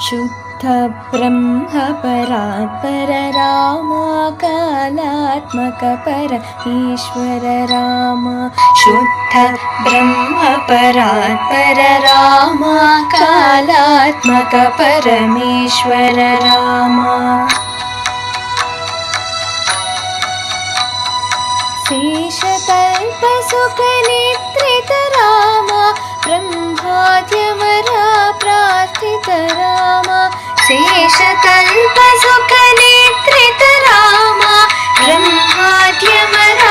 शुद्ध ब्रह्म परात्पर राम कालात्मक परमेश्वर राम शुद्ध ब्रह्म परात्पर राम कालात्मक परमेश्वर राम शेषकल्प सुख निद्रित राम ब्रह्माद्यमरा प्रार्थित राम शेषकल्प सुख निद्रित राम ब्रह्माद्यमरा